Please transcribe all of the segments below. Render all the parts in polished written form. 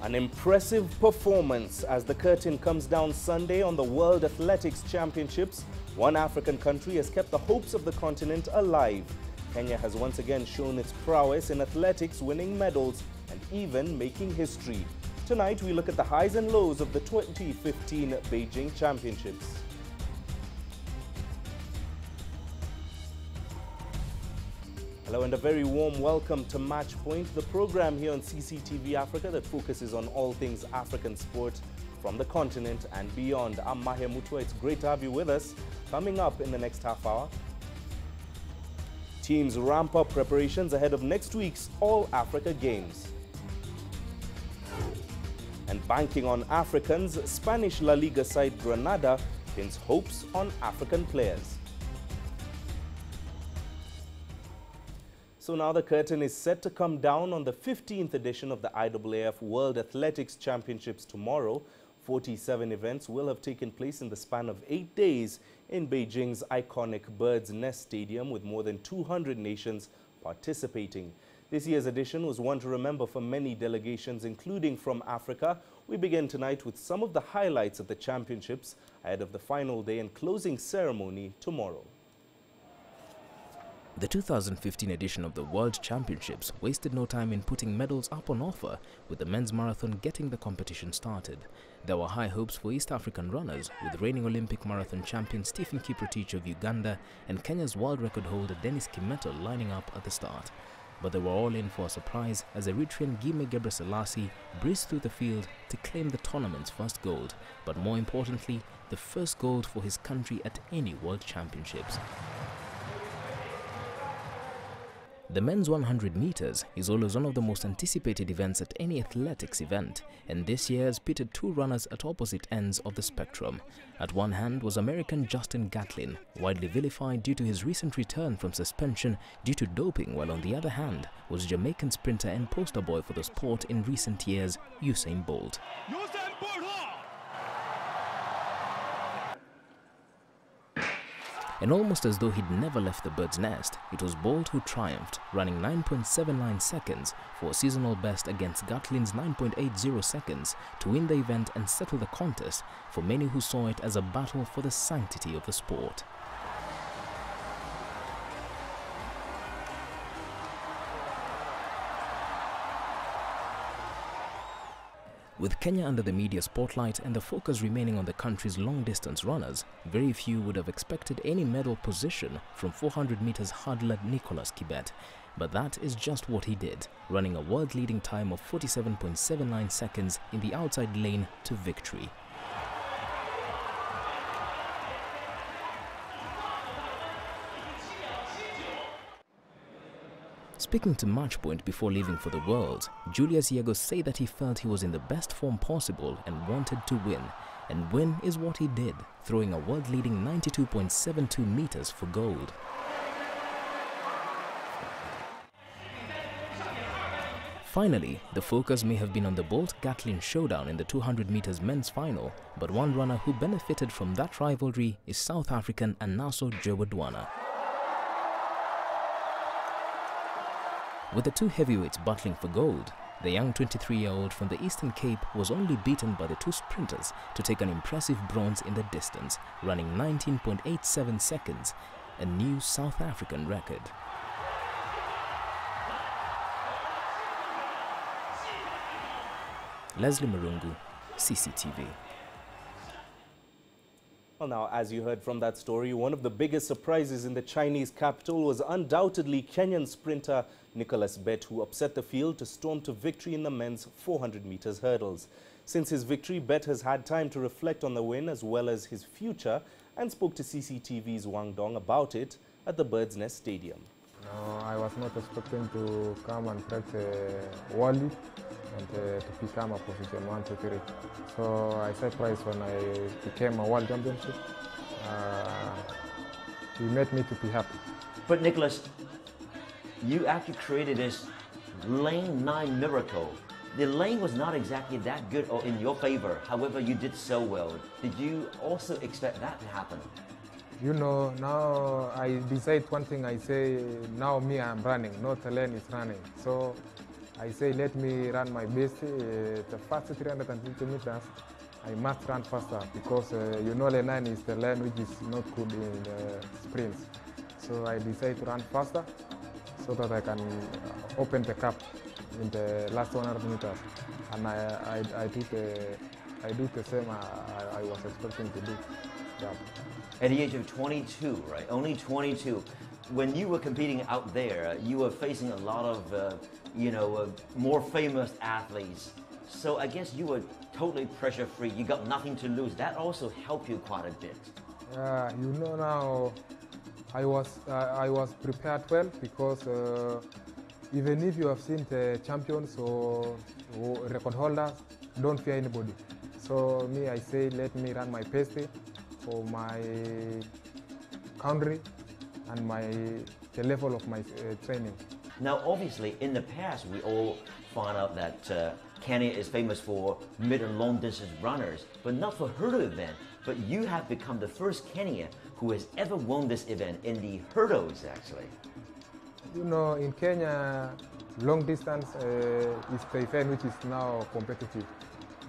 An impressive performance as the curtain comes down Sunday on the World Athletics Championships. One African country has kept the hopes of the continent alive. Kenya has once again shown its prowess in athletics, winning medals and even making history. Tonight we look at the highs and lows of the 2015 Beijing Championships. Hello and a very warm welcome to Match Point, the program here on CCTV Africa that focuses on all things African sport from the continent and beyond. I'm Mahia Mutwa. It's great to have you with us. Coming up in the next half hour, teams ramp up preparations ahead of next week's All Africa Games. And banking on Africans, Spanish La Liga side Granada pins hopes on African players. So now the curtain is set to come down on the 15th edition of the IAAF World Athletics Championships tomorrow. 47 events will have taken place in the span of 8 days in Beijing's iconic Bird's Nest Stadium, with more than 200 nations participating. This year's edition was one to remember for many delegations, including from Africa. We begin tonight with some of the highlights of the championships ahead of the final day and closing ceremony tomorrow. The 2015 edition of the World Championships wasted no time in putting medals up on offer, with the men's marathon getting the competition started. There were high hopes for East African runners, with reigning Olympic marathon champion Stephen Kiprotich of Uganda and Kenya's world record holder Dennis Kimeto lining up at the start. But they were all in for a surprise as Eritrean Gime Gebreselassie breezed through the field to claim the tournament's first gold, but more importantly, the first gold for his country at any World Championships. The men's 100 meters is always one of the most anticipated events at any athletics event, and this year has pitted two runners at opposite ends of the spectrum. At one hand was American Justin Gatlin, widely vilified due to his recent return from suspension due to doping, while on the other hand was Jamaican sprinter and poster boy for the sport in recent years, Usain Bolt. And almost as though he'd never left the bird's nest, it was Bolt who triumphed, running 9.79 seconds for a seasonal best against Gatlin's 9.80 seconds to win the event and settle the contest for many who saw it as a battle for the sanctity of the sport. With Kenya under the media spotlight and the focus remaining on the country's long-distance runners, very few would have expected any medal position from 400 meters hurdler Nicholas Kibet. But that is just what he did, running a world-leading time of 47.79 seconds in the outside lane to victory. Speaking to Matchpoint before leaving for the Worlds, Julius Yego said that he felt he was in the best form possible and wanted to win. And win is what he did, throwing a world-leading 92.72 meters for gold. Finally, the focus may have been on the Bolt-Gatlin showdown in the 200 meters men's final, but one runner who benefited from that rivalry is South African Anaso Jobodwana. With the two heavyweights battling for gold, the young 23-year-old from the Eastern Cape was only beaten by the two sprinters to take an impressive bronze in the distance, running 19.87 seconds, a new South African record. Leslie Marungu, CCTV. Well, now, as you heard from that story, one of the biggest surprises in the Chinese capital was undoubtedly Kenyan sprinter Nicholas Bett, who upset the field to storm to victory in the men's 400 meters hurdles. Since his victory, Bett has had time to reflect on the win as well as his future and spoke to CCTV's Wang Dong about it at the Bird's Nest Stadium. No, I was not expecting to come and prep World League and to become a position 1, 2, 3. So I surprised when I became a World Championship. It made me to be happy. But Nicholas, you actually created this lane 9 miracle. The lane was not exactly that good or in your favor. However, you did so well. Did you also expect that to happen? You know, now I decide one thing, I say, now me I'm running, not the lane is running. So I say let me run my best. The first 350 meters, I must run faster because you know the line is the line which is not good in the sprints. So I decide to run faster so that I can open the cap in the last 100 meters. And I do the same I was expecting to do. Yeah. At the age of 22, right? Only 22. When you were competing out there, you were facing a lot of, more famous athletes. So I guess you were totally pressure-free. You got nothing to lose. That also helped you quite a bit. Yeah, you know now, I was prepared well because even if you have seen the champions or record holders, don't fear anybody. So me, I say let me run my best for my country and the level of my training. Now, obviously, in the past, we all found out that Kenya is famous for mid and long distance runners, but not for hurdle event. But you have become the first Kenyan who has ever won this event in the hurdles, actually. You know, in Kenya, long distance is the event which is now competitive.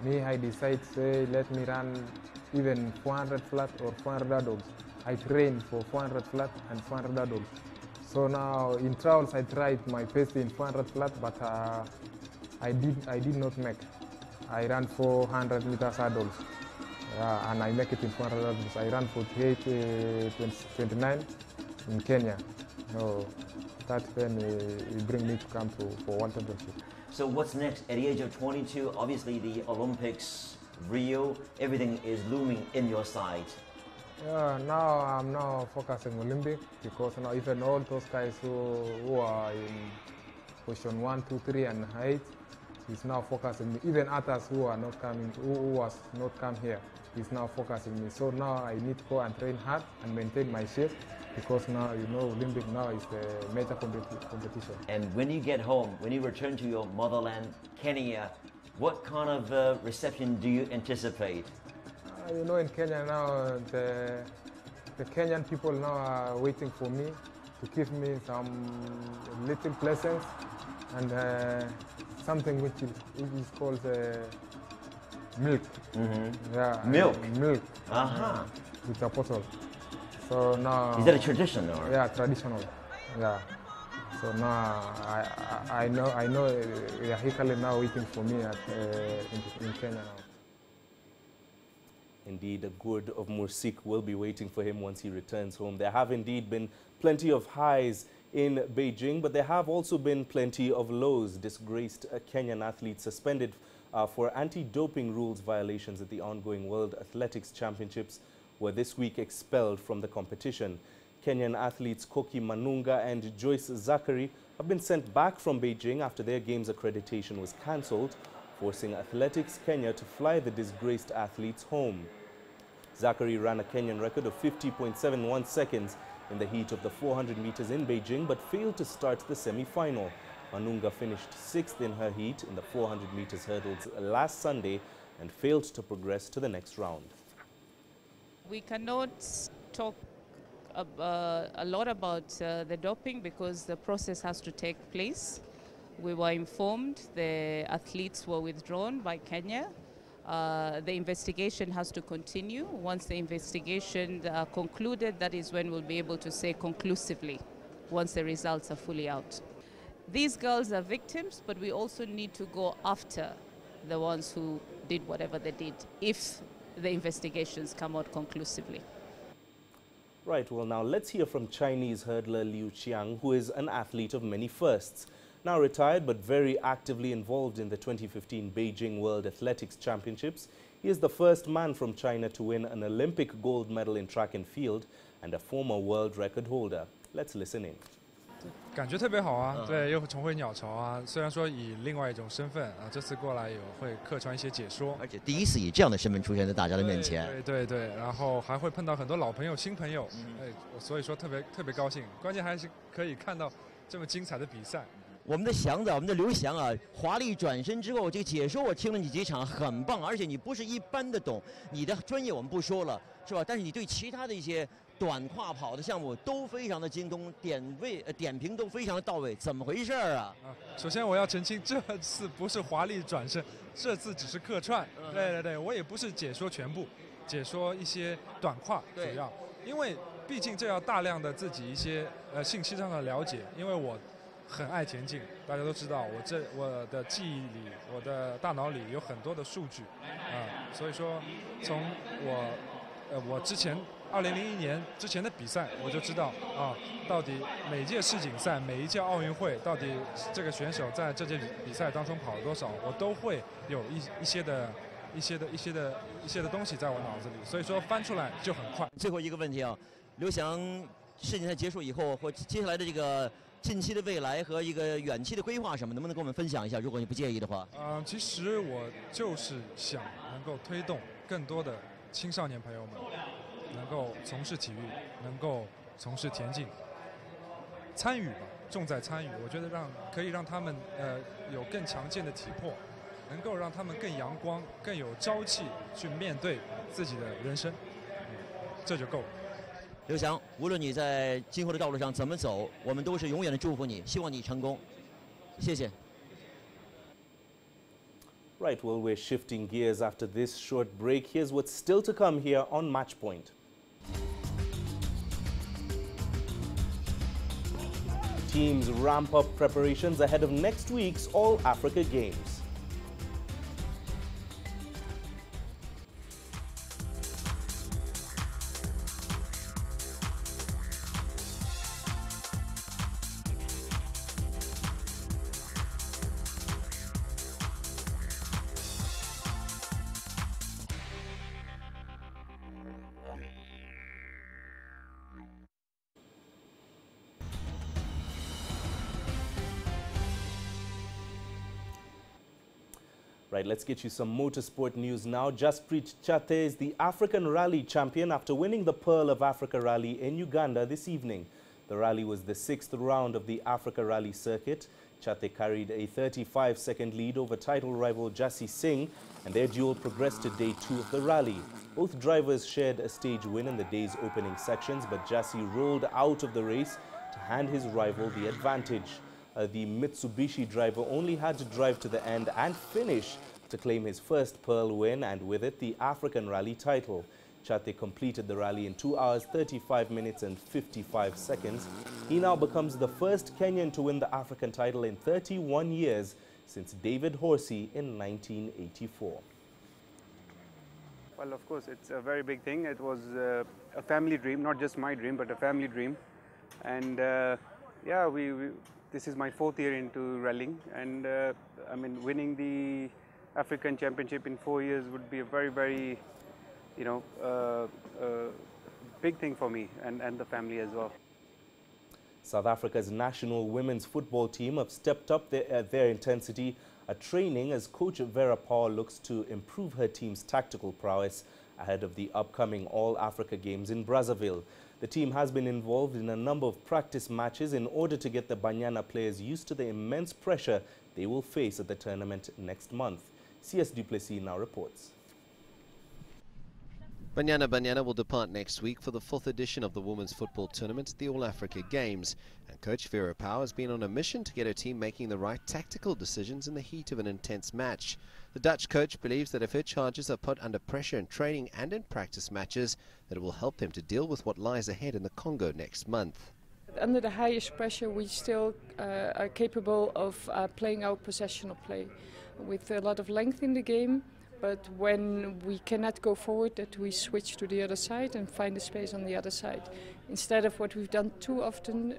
Me, I decide, say, let me run even 400 flat or 400 hurdles. I train for 400 flat and 400 hurdles. So now in trials, I tried my best in 400 flat, but I did not make. I ran 400 meters hurdles, and I make it in 400 hurdles. I ran 48:29 in Kenya. So that then bring me to come for World Championship. So what's next? At the age of 22, obviously the Olympics, Rio, everything is looming in your sight. Yeah, now I'm now focusing Olympic because now even all those guys who are in position 1, 2, 3, and 8 is now focusing me. Even others who are not coming, who was not come here, is now focusing me. So now I need to go and train hard and maintain my shape because now you know Olympic now is the major competition. And when you get home, when you return to your motherland, Kenya, what kind of reception do you anticipate? You know, in Kenya now, the Kenyan people now are waiting for me to give me some little blessings and something which is called milk. Mm-hmm. Yeah, milk. Milk. Uh-huh. With a bottle. So now. Is that a tradition or? Yeah, traditional. Yeah. So now I know they are eagerly now waiting for me in Kenya now. Indeed, a good of Mursik will be waiting for him once he returns home. There have indeed been plenty of highs in Beijing, but there have also been plenty of lows. Disgraced Kenyan athletes suspended for anti-doping rules violations at the ongoing World Athletics Championships were this week expelled from the competition. Kenyan athletes Koki Manunga and Joyce Zachary have been sent back from Beijing after their games accreditation was cancelled, forcing Athletics Kenya to fly the disgraced athletes home. Zachary ran a Kenyan record of 50.71 seconds in the heat of the 400 meters in Beijing, but failed to start the semi-final. Manunga finished 6th in her heat in the 400 meters hurdles last Sunday and failed to progress to the next round. We cannot talk a lot about the doping because the process has to take place. We were informed the athletes were withdrawn by Kenya. The investigation has to continue. Once the investigation concluded, that is when we'll be able to say conclusively, once the results are fully out. These girls are victims, but we also need to go after the ones who did whatever they did, if the investigations come out conclusively. Right, well now let's hear from Chinese hurdler Liu Xiang, who is an athlete of many firsts. Now retired but very actively involved in the 2015 Beijing World Athletics Championships, he is the first man from China to win an Olympic gold medal in track and field and a former world record holder. Let's listen in. 感觉特别好啊，对，又重回鸟巢啊。虽然说以另外一种身份啊，这次过来有会客串一些解说，而且第一次以这样的身份出现在大家的面前。对，然后还会碰到很多老朋友、新朋友，所以说特别高兴。关键还是可以看到这么精彩的比赛。我们的祥子，我们的刘翔啊，华丽转身之后，这个解说我听了你几场很棒，而且你不是一般的懂，你的专业我们不说了，是吧？但是你对其他的一些短跨跑的项目都非常的精通，点评都非常的到位，怎么回事啊？首先我要澄清，这次不是华丽转身，这次只是客串。对，我也不是解说全部，解说一些短跨主要，因为毕竟这要大量的自己一些信息上的了解，因为我很爱田径，大家都知道，我的记忆里，我的大脑里有很多的数据，所以说从我之前2001年之前的比赛，我就知道到底每届世锦赛、每一届奥运会，到底这个选手在这届比赛当中跑了多少，我都会有一些的东西在我脑子里，所以说翻出来就很快。最后一个问题啊，刘翔世锦赛结束以后或接下来的这个近期的未来和一个远期的规划什么，能不能跟我们分享一下？如果你不介意的话。其实我就是想能够推动更多的青少年朋友们能够从事体育，能够从事田径，参与吧，重在参与。我觉得可以让他们有更强健的体魄，能够让他们更阳光、更有朝气去面对自己的人生，这就够了。刘翔，无论你在今后的道路上怎么走，我们都是永远的祝福你，希望你成功。谢谢。Right, well, we're shifting gears after this short break. Here's what's still to come here on Match Point. Teams ramp up preparations ahead of next week's All-Africa Games. Right, let's get you some motorsport news now. Jaspreet Chate is the African Rally champion after winning the Pearl of Africa Rally in Uganda this evening. The rally was the 6th round of the Africa Rally circuit. Chate carried a 35-second lead over title rival Jassi Singh, and their duel progressed to day 2 of the rally. Both drivers shared a stage win in the day's opening sections, but Jassi rolled out of the race to hand his rival the advantage. The Mitsubishi driver only had to drive to the end and finish to claim his first Pearl win, and with it the African Rally title. Chate completed the rally in 2 hours, 35 minutes and 55 seconds. He now becomes the first Kenyan to win the African title in 31 years since David Horsey in 1984. Well, of course, it's a very big thing. It was a family dream, not just my dream, but a family dream. And yeah, this is my 4th year into rallying, and I mean, winning the African Championship in 4 years would be a very, very, big thing for me and the family as well. South Africa's national women's football team have stepped up their intensity at training as coach Vera Pauw looks to improve her team's tactical prowess ahead of the upcoming All-Africa Games in Brazzaville. The team has been involved in a number of practice matches in order to get the Banyana players used to the immense pressure they will face at the tournament next month. CS Duplessis now reports. Banyana will depart next week for the 4th edition of the women's football tournament, the All-Africa Games. And coach Vera Pauw has been on a mission to get her team making the right tactical decisions in the heat of an intense match. The Dutch coach believes that if her charges are put under pressure in training and in practice matches, that it will help them to deal with what lies ahead in the Congo next month. Under the highest pressure, we still are capable of playing our possessional play with a lot of length in the game. But when we cannot go forward, that we switch to the other side and find a space on the other side. Instead of what we've done too often,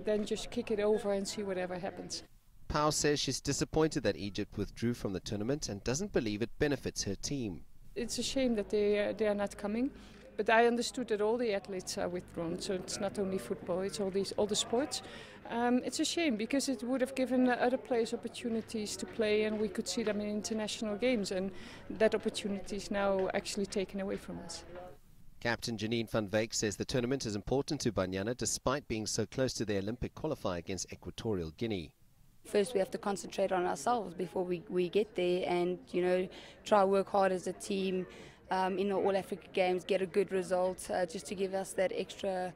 then just kick it over and see whatever happens. Pauw says she's disappointed that Egypt withdrew from the tournament and doesn't believe it benefits her team. It's a shame that they are not coming, but I understood that all the athletes are withdrawn, so it's not only football, it's all the sports. It's a shame because it would have given other players opportunities to play, and we could see them in international games, and that opportunity is now actually taken away from us. Captain Janine van Wyk says the tournament is important to Banyana despite being so close to the Olympic qualifier against Equatorial Guinea. First we have to concentrate on ourselves before we get there and, try to work hard as a team, in the All-Africa Games, get a good result, just to give us that extra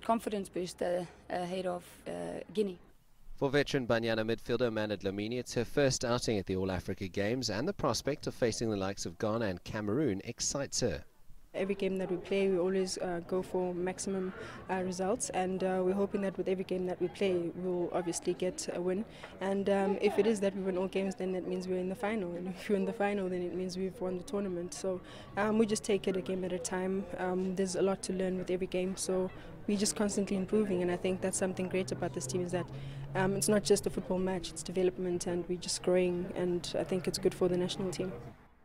confidence boost ahead of Guinea. For veteran Banyana midfielder Amanda Dlamini, it's her first outing at the All-Africa Games, and the prospect of facing the likes of Ghana and Cameroon excites her. Every game that we play, we always go for maximum results, and we're hoping that with every game that we play, we'll obviously get a win. And if it is that we win all games, then that means we're in the final. And if we're in the final, then it means we've won the tournament. So we just take it a game at a time. There's a lot to learn with every game, so we're just constantly improving. And I think that's something great about this team, is that it's not just a football match, it's development, and we're just growing. And I think it's good for the national team.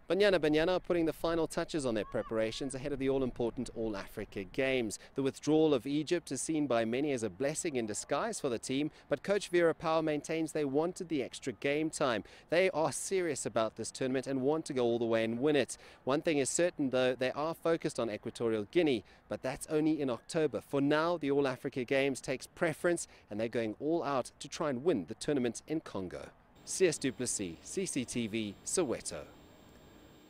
Banyana are putting the final touches on their preparations ahead of the all-important All-Africa Games. The withdrawal of Egypt is seen by many as a blessing in disguise for the team, but coach Vera Pauw maintains they wanted the extra game time. They are serious about this tournament and want to go all the way and win it. One thing is certain, though, they are focused on Equatorial Guinea, but that's only in October. For now, the All-Africa Games takes preference, and they're going all out to try and win the tournament in Congo. CS Du Plessis, CCTV, Soweto.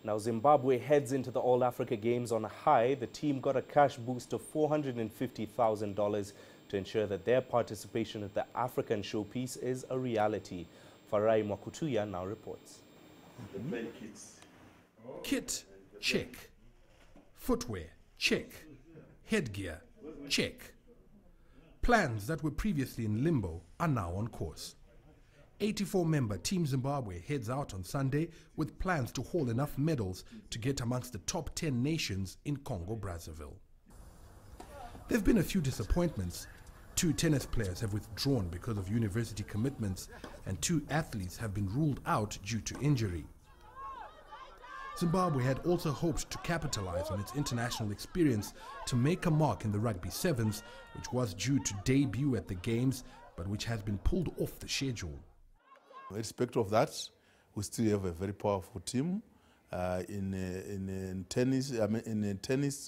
Now, Zimbabwe heads into the All-Africa Games on a high. The team got a cash boost of $450,000 to ensure that their participation at the African showpiece is a reality. Farai Mwakutuya now reports. Kit, check. Footwear, check. Headgear, check. Plans that were previously in limbo are now on course. 84-member Team Zimbabwe heads out on Sunday with plans to haul enough medals to get amongst the top 10 nations in Congo-Brazzaville. There have been a few disappointments. 2 tennis players have withdrawn because of university commitments, and 2 athletes have been ruled out due to injury. Zimbabwe had also hoped to capitalize on its international experience to make a mark in the rugby sevens, which was due to debut at the Games, but which has been pulled off the schedule. Irrespective of that, we still have a very powerful team. In tennis,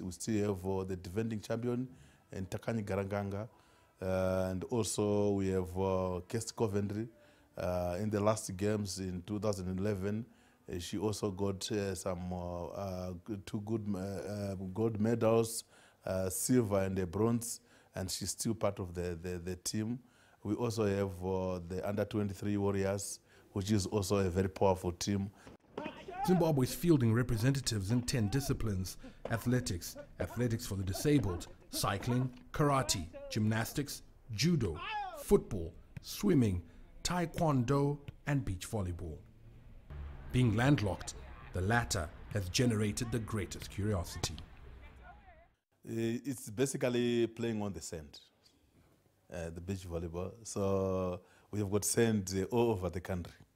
we still have the defending champion, Takani Garanganga, and also we have Kirst Coventry. In the last games in 2011, she also got some 2 good gold medals, silver and a bronze, and she's still part of the team. We also have the under-23 Warriors, which is also a very powerful team. Zimbabwe is fielding representatives in 10 disciplines: athletics, athletics for the disabled, cycling, karate, gymnastics, judo, football, swimming, taekwondo, and beach volleyball. Being landlocked, the latter has generated the greatest curiosity. It's basically playing on the sand. The beach volleyball. So we have got sand all over the country.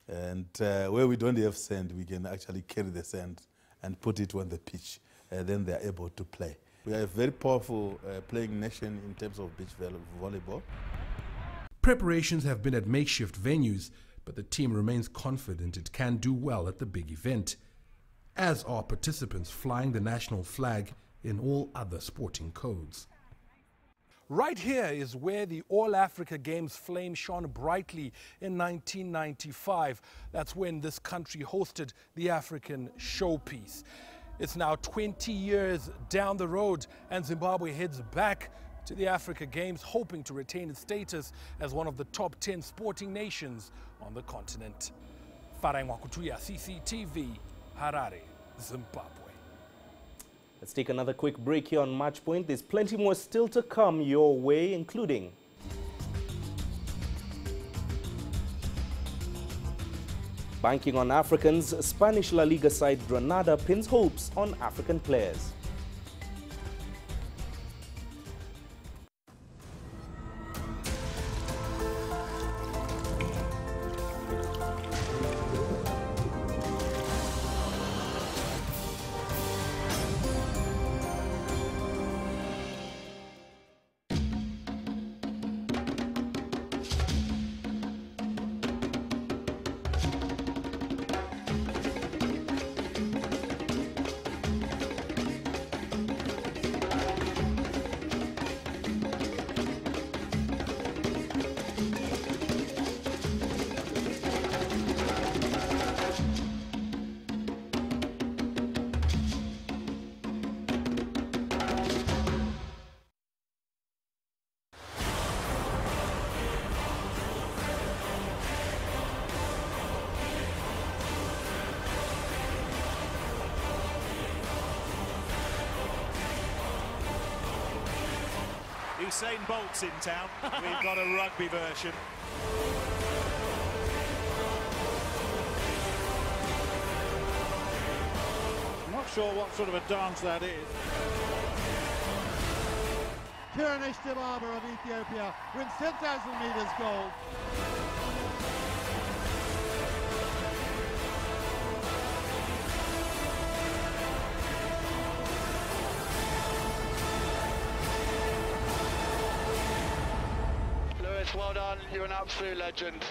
And where we don't have sand, we can actually carry the sand and put it on the pitch. Then they are able to play. We are a very powerful playing nation in terms of beach volleyball. Preparations have been at makeshift venues, but the team remains confident it can do well at the big event, as are participants flying the national flag in all other sporting codes. Right here is where the All-Africa Games flame shone brightly in 1995. That's when this country hosted the African showpiece. It's now 20 years down the road, and Zimbabwe heads back to the Africa Games, hoping to retain its status as one of the top 10 sporting nations on the continent. Farai Mwakutuya, CCTV, Harare, Zimbabwe. Let's take another quick break here on Match Point. There's plenty more still to come your way, including banking on Africans, Spanish La Liga side Granada pins hopes on African players. Usain Bolt's in town. We've got a rugby version. I'm not sure what sort of a dance that is. Kiranesh Dibaba of Ethiopia wins 10,000 metres gold. Lewis, well done. You're an absolute legend.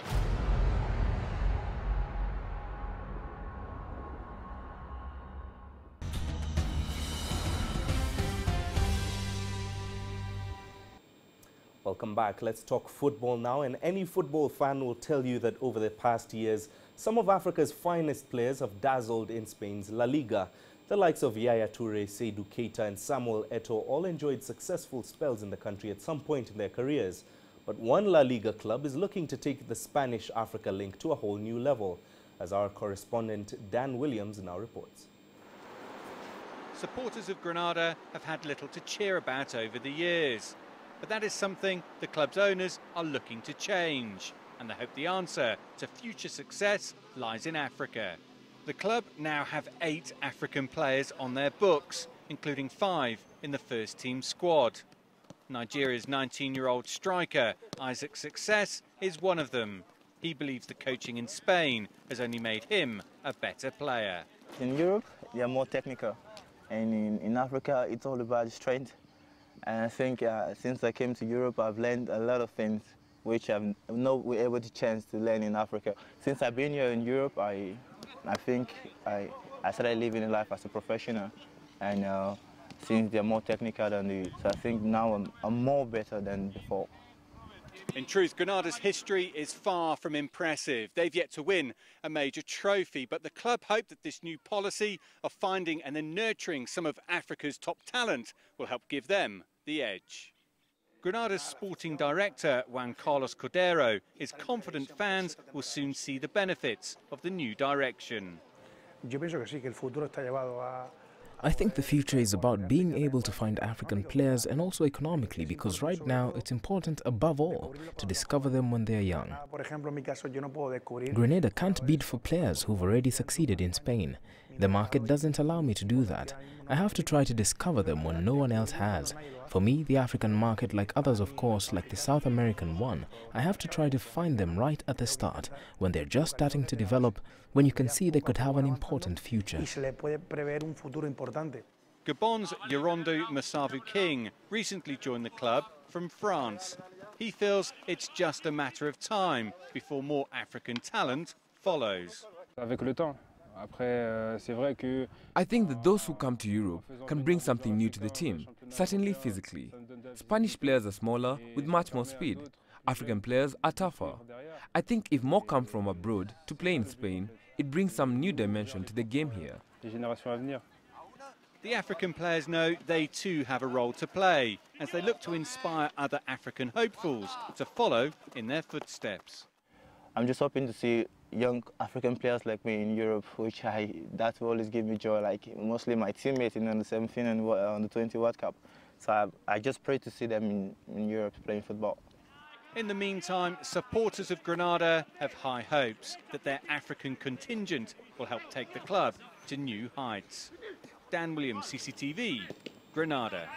Welcome back. Let's talk football now. And any football fan will tell you that over the past years, some of Africa's finest players have dazzled in Spain's La Liga. The likes of Yaya Toure, Seydou Keita and Samuel Eto'o all enjoyed successful spells in the country at some point in their careers. But one La Liga club is looking to take the Spanish Africa link to a whole new level, as our correspondent Dan Williams now reports. Supporters of Granada have had little to cheer about over the years. But that is something the club's owners are looking to change, and they hope the answer to future success lies in Africa. The club now have 8 African players on their books, including 5 in the first team squad. Nigeria's 19-year-old striker, Isaac Success, is one of them. He believes the coaching in Spain has only made him a better player. In Europe, they are more technical, and in Africa, it's all about strength. And I think since I came to Europe, I've learned a lot of things which I've not been able to chance to learn in Africa. Since I've been here in Europe, I think I started living a life as a professional. And since they're more technical than me, so I think now I'm more better than before. In truth, Granada's history is far from impressive. They've yet to win a major trophy, but the club hope that this new policy of finding and then nurturing some of Africa's top talent will help give them the edge. Granada's sporting director, Juan Carlos Cordero, is confident fans will soon see the benefits of the new direction. I think the future is about being able to find African players, and also economically, because right now it's important above all to discover them when they are young. Grenada can't bid for players who've already succeeded in Spain. The market doesn't allow me to do that. I have to try to discover them when no one else has. For me, the African market, like others of course, like the South American one, I have to try to find them right at the start, when they're just starting to develop, when you can see they could have an important future. Gabon's Yorondo Massavu King recently joined the club from France. He feels it's just a matter of time before more African talent follows. I think that those who come to Europe can bring something new to the team, certainly physically. Spanish players are smaller with much more speed. African players are tougher. I think if more come from abroad to play in Spain, it brings some new dimension to the game here. The African players know they too have a role to play as they look to inspire other African hopefuls to follow in their footsteps. I'm just hoping to see young African players like me in Europe, that will always give me joy, like mostly my teammates in the 17 and on the 20 World Cup. So I just pray to see them in Europe playing football. In the meantime, supporters of Granada have high hopes that their African contingent will help take the club to new heights. Dan Williams, CCTV, Granada.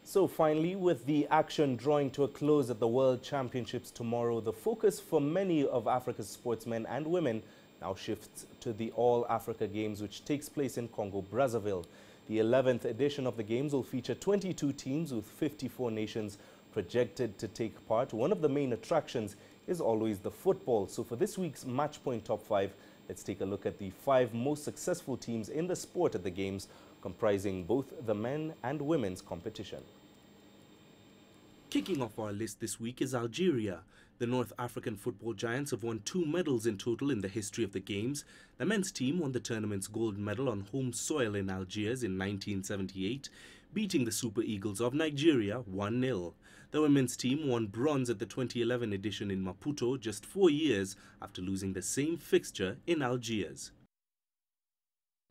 So finally, with the action drawing to a close at the World Championships tomorrow, the focus for many of Africa's sportsmen and women now shifts to the All Africa Games, which takes place in Congo-Brazzaville. The 11th edition of the Games will feature 22 teams with 54 nations projected to take part. One of the main attractions is always the football. So for this week's Match Point Top 5, let's take a look at the 5 most successful teams in the sport at the Games, comprising both the men and women's competition. Kicking off our list this week is Algeria. The North African football giants have won 2 medals in total in the history of the Games. The men's team won the tournament's gold medal on home soil in Algiers in 1978, beating the Super Eagles of Nigeria 1-0. The women's team won bronze at the 2011 edition in Maputo just 4 years after losing the same fixture in Algiers.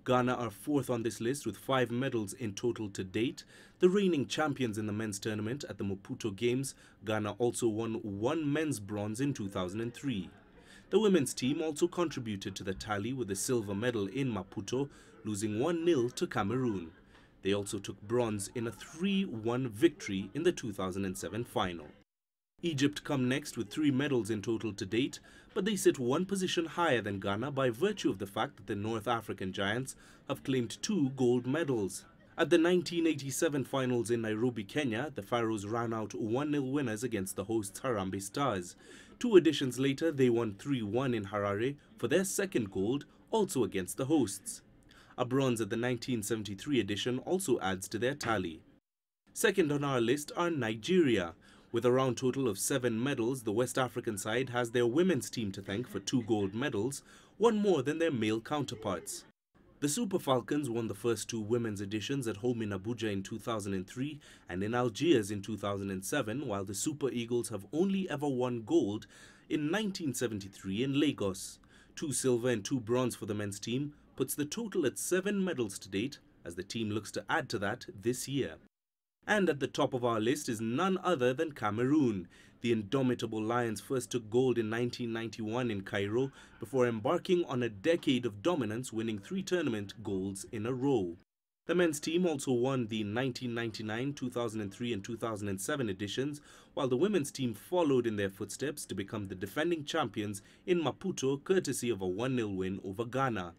Ghana are fourth on this list with 5 medals in total to date. The reigning champions in the men's tournament at the Maputo Games, Ghana also won 1 men's bronze in 2003. The women's team also contributed to the tally with a silver medal in Maputo, losing 1-0 to Cameroon. They also took bronze in a 3-1 victory in the 2007 final. Egypt come next with 3 medals in total to date, but they sit 1 position higher than Ghana by virtue of the fact that the North African giants have claimed 2 gold medals. At the 1987 finals in Nairobi, Kenya, the Pharaohs ran out 1-0 winners against the hosts Harambee Stars. 2 editions later, they won 3-1 in Harare for their second gold, also against the hosts. A bronze at the 1973 edition also adds to their tally. Second on our list are Nigeria. With a round total of 7 medals, the West African side has their women's team to thank for 2 gold medals, 1 more than their male counterparts. The Super Falcons won the first 2 women's editions at home in Abuja in 2003 and in Algiers in 2007, while the Super Eagles have only ever won gold in 1973 in Lagos. 2 silver and 2 bronze for the men's team puts the total at 7 medals to date, as the team looks to add to that this year. And at the top of our list is none other than Cameroon. The indomitable Lions first took gold in 1991 in Cairo before embarking on a decade of dominance, winning 3 tournament golds in a row. The men's team also won the 1999, 2003 and 2007 editions, while the women's team followed in their footsteps to become the defending champions in Maputo, courtesy of a 1-0 win over Ghana.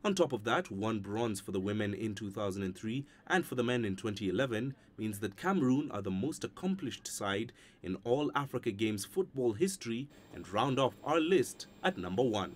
On top of that, 1 bronze for the women in 2003 and for the men in 2011 means that Cameroon are the most accomplished side in all Africa Games football history and round off our list at number 1.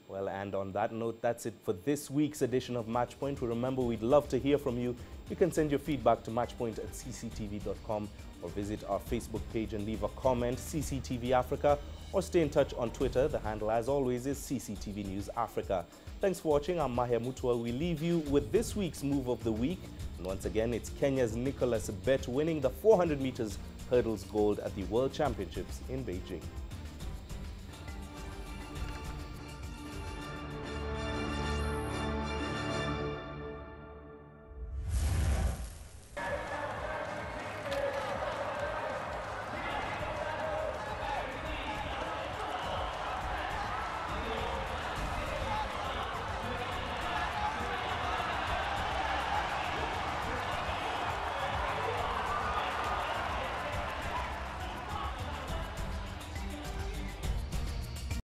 Well, and on that note, that's it for this week's edition of Matchpoint. Remember, we'd love to hear from you. You can send your feedback to matchpoint@cctv.com or visit our Facebook page and leave a comment, CCTV Africa, or stay in touch on Twitter. The handle, as always, is CCTV News Africa. Thanks for watching. I'm Mahia Mutua. We leave you with this week's move of the week. And once again, it's Kenya's Nicholas Bett winning the 400 meters hurdles gold at the World Championships in Beijing.